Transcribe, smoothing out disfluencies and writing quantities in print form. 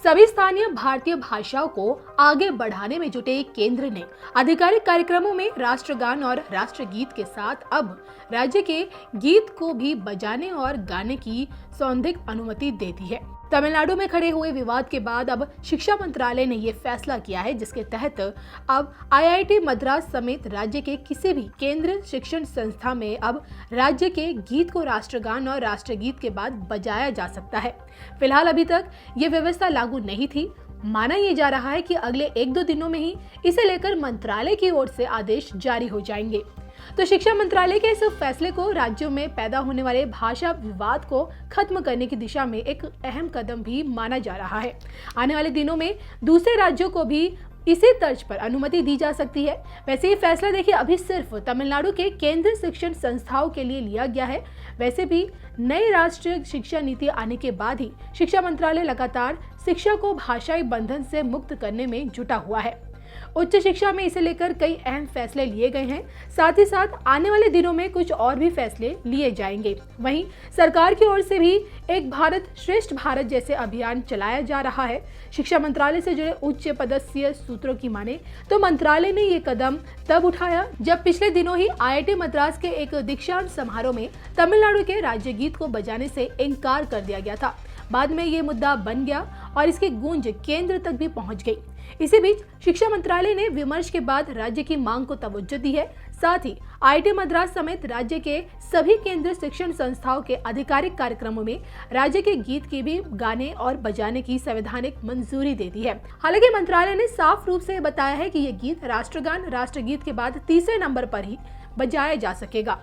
सभी स्थानीय भारतीय भाषाओं को आगे बढ़ाने में जुटे केंद्र ने आधिकारिक कार्यक्रमों में राष्ट्रगान और राष्ट्रगीत के साथ अब राज्य के गीत को भी बजाने और गाने की सौंदर्य अनुमति दे दी है। तमिलनाडु में खड़े हुए विवाद के बाद अब शिक्षा मंत्रालय ने ये फैसला किया है, जिसके तहत अब आईआईटी मद्रास समेत राज्य के किसी भी केंद्रीय शिक्षण संस्था में अब राज्य के गीत को राष्ट्रगान और राष्ट्रगीत के बाद बजाया जा सकता है। फिलहाल अभी तक ये व्यवस्था लागू नहीं थी। माना यह जा रहा है कि अगले 1-2 दिनों में ही इसे लेकर मंत्रालय की ओर से आदेश जारी हो जाएंगे। तो शिक्षा मंत्रालय के इस फैसले को राज्यों में पैदा होने वाले भाषा विवाद को खत्म करने की दिशा में एक अहम कदम भी माना जा रहा है। आने वाले दिनों में दूसरे राज्यों को भी इसी तर्ज पर अनुमति दी जा सकती है। वैसे ये फैसला देखिए अभी सिर्फ तमिलनाडु के केंद्रीय शिक्षण संस्थाओं के लिए लिया गया है। वैसे भी नई राष्ट्रीय शिक्षा नीति आने के बाद ही शिक्षा मंत्रालय लगातार शिक्षा को भाषाई बंधन से मुक्त करने में जुटा हुआ है। उच्च शिक्षा में इसे लेकर कई अहम फैसले लिए गए हैं। साथ ही साथ आने वाले दिनों में कुछ और भी फैसले लिए जाएंगे। वहीं सरकार की ओर से भी एक भारत श्रेष्ठ भारत जैसे अभियान चलाया जा रहा है। शिक्षा मंत्रालय से जुड़े उच्च पदस्थ सूत्रों की माने तो मंत्रालय ने ये कदम तब उठाया जब पिछले दिनों ही आईआईटी मद्रास के एक दीक्षांत समारोह में तमिलनाडु के राज्य गीत को बजाने से इनकार कर दिया गया था। बाद में ये मुद्दा बन गया और इसकी गूंज केंद्र तक भी पहुंच गई। इसी बीच शिक्षा मंत्रालय ने विमर्श के बाद राज्य की मांग को तवज्जो दी है। साथ ही आईआईटी मद्रास समेत राज्य के सभी केंद्रीय शिक्षण संस्थाओं के आधिकारिक कार्यक्रमों में राज्य के गीत की भी गाने और बजाने की संवैधानिक मंजूरी दे दी है। हालांकि मंत्रालय ने साफ रूप से बताया है कि ये गीत राष्ट्रगान राष्ट्रगीत के बाद तीसरे नंबर पर ही बजाया जा सकेगा।